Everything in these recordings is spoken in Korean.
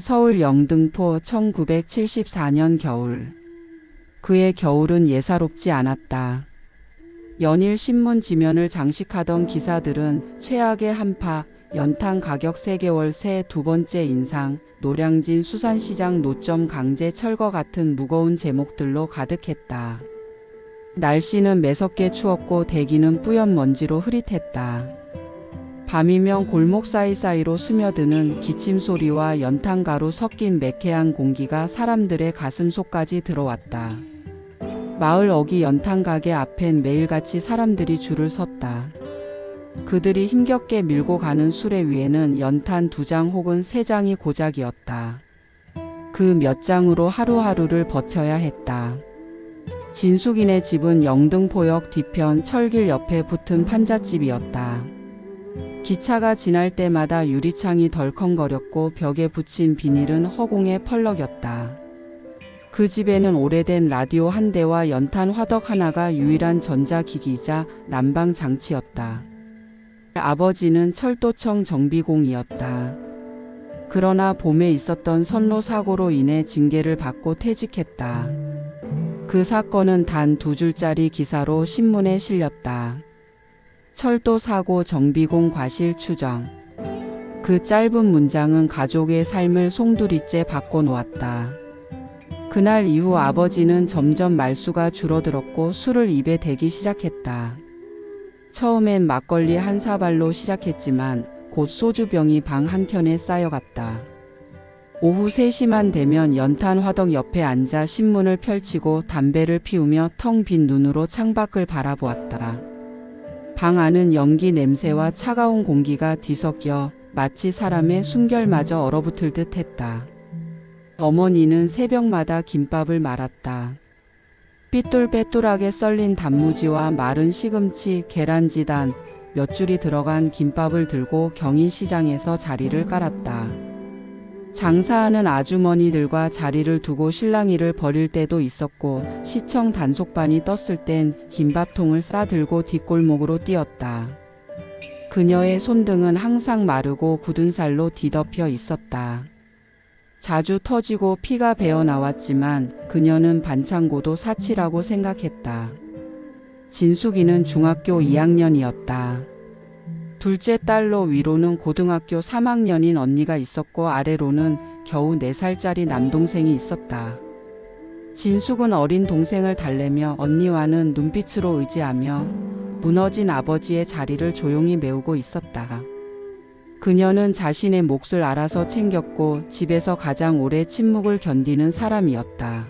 서울 영등포 1974년 겨울. 그의 겨울은 예사롭지 않았다. 연일 신문 지면을 장식하던 기사들은 최악의 한파, 연탄 가격 3개월 새 두 번째 인상, 노량진 수산시장 노점 강제 철거 같은 무거운 제목들로 가득했다. 날씨는 매섭게 추웠고 대기는 뿌연 먼지로 흐릿했다. 밤이면 골목 사이사이로 스며드는 기침 소리와 연탄가루 섞인 매캐한 공기가 사람들의 가슴속까지 들어왔다. 마을 어귀 연탄가게 앞엔 매일같이 사람들이 줄을 섰다. 그들이 힘겹게 밀고 가는 수레 위에는 연탄 2장 혹은 3장이 고작이었다. 그 몇 장으로 하루하루를 버텨야 했다. 진숙이네 집은 영등포역 뒤편 철길 옆에 붙은 판잣집이었다. 기차가 지날 때마다 유리창이 덜컹거렸고 벽에 붙인 비닐은 허공에 펄럭였다. 그 집에는 오래된 라디오 한 대와 연탄 화덕 하나가 유일한 전자기기이자 난방 장치였다. 아버지는 철도청 정비공이었다. 그러나 봄에 있었던 선로 사고로 인해 징계를 받고 퇴직했다. 그 사건은 단 2줄짜리 기사로 신문에 실렸다. 철도 사고 정비공 과실 추정. 그 짧은 문장은 가족의 삶을 송두리째 바꿔놓았다. 그날 이후 아버지는 점점 말수가 줄어들었고 술을 입에 대기 시작했다. 처음엔 막걸리 한 사발로 시작했지만 곧 소주병이 방 한켠에 쌓여갔다. 오후 3시만 되면 연탄 화덕 옆에 앉아 신문을 펼치고 담배를 피우며 텅 빈 눈으로 창밖을 바라보았다. 방 안은 연기 냄새와 차가운 공기가 뒤섞여 마치 사람의 숨결마저 얼어붙을 듯 했다. 어머니는 새벽마다 김밥을 말았다. 삐뚤빼뚤하게 썰린 단무지와 마른 시금치, 계란지단, 몇 줄이 들어간 김밥을 들고 경인시장에서 자리를 깔았다. 장사하는 아주머니들과 자리를 두고 실랑이를 벌일 때도 있었고 시청 단속반이 떴을 땐 김밥통을 싸들고 뒷골목으로 뛰었다. 그녀의 손등은 항상 마르고 굳은 살로 뒤덮여 있었다. 자주 터지고 피가 배어 나왔지만 그녀는 반창고도 사치라고 생각했다. 진숙이는 중학교 2학년이었다. 둘째 딸로 위로는 고등학교 3학년인 언니가 있었고 아래로는 겨우 4살짜리 남동생이 있었다. 진숙은 어린 동생을 달래며 언니와는 눈빛으로 의지하며 무너진 아버지의 자리를 조용히 메우고 있었다. 그녀는 자신의 몫을 알아서 챙겼고 집에서 가장 오래 침묵을 견디는 사람이었다.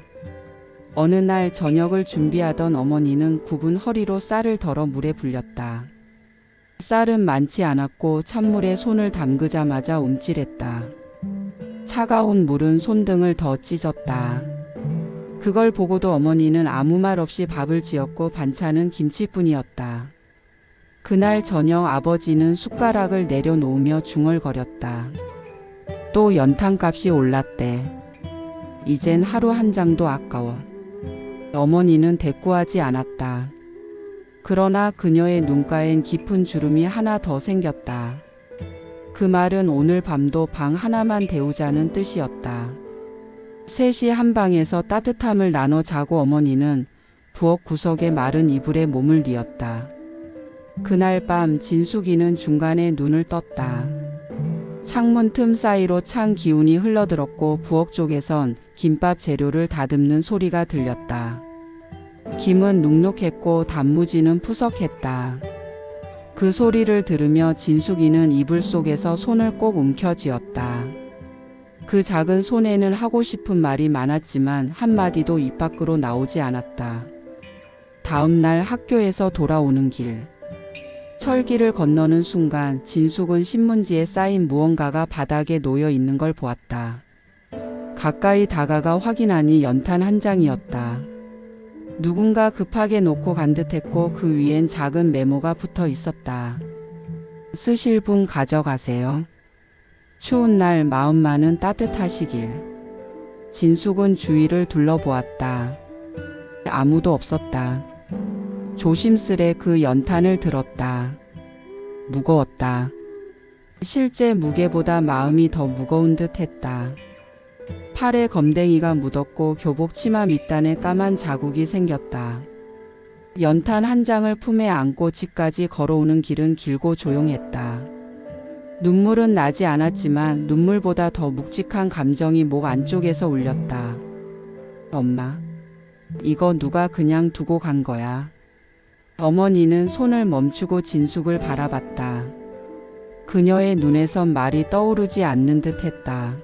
어느 날 저녁을 준비하던 어머니는 굽은 허리로 쌀을 덜어 물에 불렸다. 쌀은 많지 않았고 찬물에 손을 담그자마자 움찔했다. 차가운 물은 손등을 더 찢었다. 그걸 보고도 어머니는 아무 말 없이 밥을 지었고 반찬은 김치뿐이었다. 그날 저녁 아버지는 숟가락을 내려놓으며 중얼거렸다. 또 연탄값이 올랐대. 이젠 하루 한 장도 아까워. 어머니는 대꾸하지 않았다. 그러나 그녀의 눈가엔 깊은 주름이 하나 더 생겼다. 그 말은 오늘 밤도 방 하나만 데우자는 뜻이었다. 셋이 한 방에서 따뜻함을 나눠 자고 어머니는 부엌 구석에 마른 이불에 몸을 뉘었다. 그날 밤 진숙이는 중간에 눈을 떴다. 창문 틈 사이로 찬 기운이 흘러들었고 부엌 쪽에선 김밥 재료를 다듬는 소리가 들렸다. 김은 눅눅했고 단무지는 푸석했다. 그 소리를 들으며 진숙이는 이불 속에서 손을 꼭 움켜쥐었다. 그 작은 손에는 하고 싶은 말이 많았지만 한마디도 입 밖으로 나오지 않았다. 다음 날 학교에서 돌아오는 길. 철길을 건너는 순간 진숙은 신문지에 쌓인 무언가가 바닥에 놓여 있는 걸 보았다. 가까이 다가가 확인하니 연탄 한 장이었다. 누군가 급하게 놓고 간 듯했고 그 위엔 작은 메모가 붙어 있었다. 쓰실 분 가져가세요. 추운 날 마음만은 따뜻하시길. 진숙은 주위를 둘러보았다. 아무도 없었다. 조심스레 그 연탄을 들었다. 무거웠다. 실제 무게보다 마음이 더 무거운 듯 했다. 팔에 검댕이가 묻었고 교복 치마 밑단에 까만 자국이 생겼다. 연탄 한 장을 품에 안고 집까지 걸어오는 길은 길고 조용했다. 눈물은 나지 않았지만 눈물보다 더 묵직한 감정이 목 안쪽에서 울렸다. 엄마, 이거 누가 그냥 두고 간 거야? 어머니는 손을 멈추고 진숙을 바라봤다. 그녀의 눈에선 말이 떠오르지 않는 듯 했다.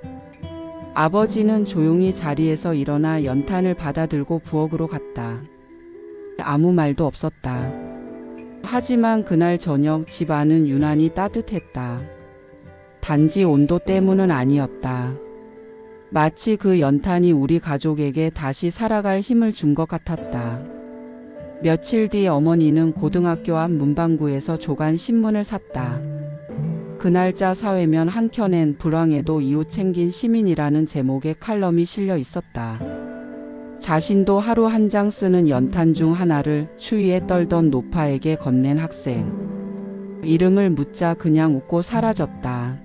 아버지는 조용히 자리에서 일어나 연탄을 받아들고 부엌으로 갔다. 아무 말도 없었다. 하지만 그날 저녁 집 안은 유난히 따뜻했다. 단지 온도 때문은 아니었다. 마치 그 연탄이 우리 가족에게 다시 살아갈 힘을 준 것 같았다. 며칠 뒤 어머니는 고등학교 앞 문방구에서 조간 신문을 샀다. 그날자 사회면 한켠엔 불황에도 이웃 챙긴 시민이라는 제목의 칼럼이 실려 있었다. 자신도 하루 한 장 쓰는 연탄 중 하나를 추위에 떨던 노파에게 건넨 학생. 이름을 묻자 그냥 웃고 사라졌다.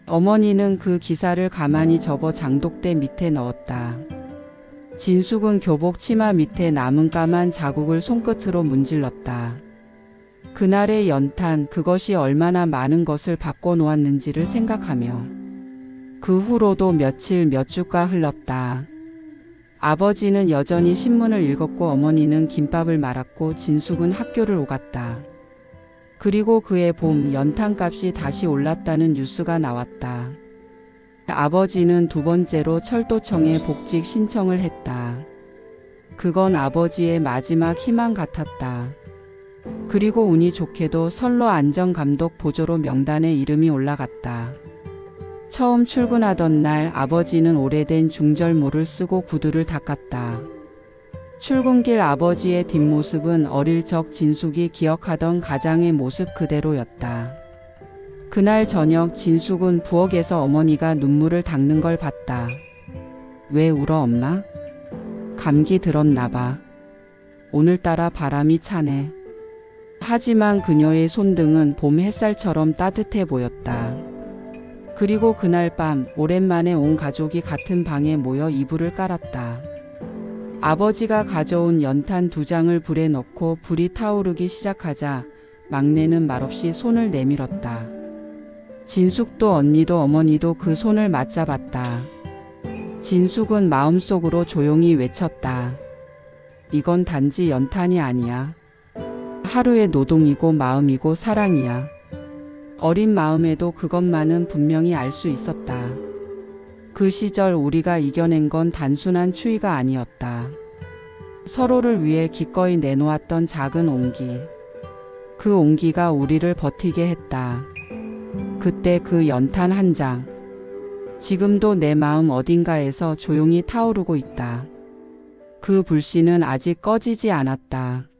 어머니는 그 기사를 가만히 접어 장독대 밑에 넣었다. 진숙은 교복 치마 밑에 남은 까만 자국을 손끝으로 문질렀다. 그날의 연탄, 그것이 얼마나 많은 것을 바꿔놓았는지를 생각하며. 그 후로도 며칠 몇 주가 흘렀다. 아버지는 여전히 신문을 읽었고 어머니는 김밥을 말았고 진숙은 학교를 오갔다. 그리고 그해 봄 연탄값이 다시 올랐다는 뉴스가 나왔다. 아버지는 두 번째로 철도청에 복직 신청을 했다. 그건 아버지의 마지막 희망 같았다. 그리고 운이 좋게도 선로 안전감독 보조로 명단에 이름이 올라갔다. 처음 출근하던 날 아버지는 오래된 중절모를 쓰고 구두를 닦았다. 출근길 아버지의 뒷모습은 어릴 적 진숙이 기억하던 가장의 모습 그대로였다. 그날 저녁 진숙은 부엌에서 어머니가 눈물을 닦는 걸 봤다. 왜 울어 엄마? 감기 들었나 봐. 오늘따라 바람이 차네. 하지만 그녀의 손등은 봄 햇살처럼 따뜻해 보였다. 그리고 그날 밤 오랜만에 온 가족이 같은 방에 모여 이불을 깔았다. 아버지가 가져온 연탄 2장을 불에 넣고 불이 타오르기 시작하자 막내는 말없이 손을 내밀었다. 진숙도 언니도 어머니도 그 손을 맞잡았다. 진숙은 마음속으로 조용히 외쳤다. 이건 단지 연탄이 아니야. 하루의 노동이고 마음이고 사랑이야. 어린 마음에도 그것만은 분명히 알 수 있었다. 그 시절 우리가 이겨낸 건 단순한 추위가 아니었다. 서로를 위해 기꺼이 내놓았던 작은 온기. 그 온기가 우리를 버티게 했다. 그때 그 연탄 한 장. 지금도 내 마음 어딘가에서 조용히 타오르고 있다. 그 불씨는 아직 꺼지지 않았다.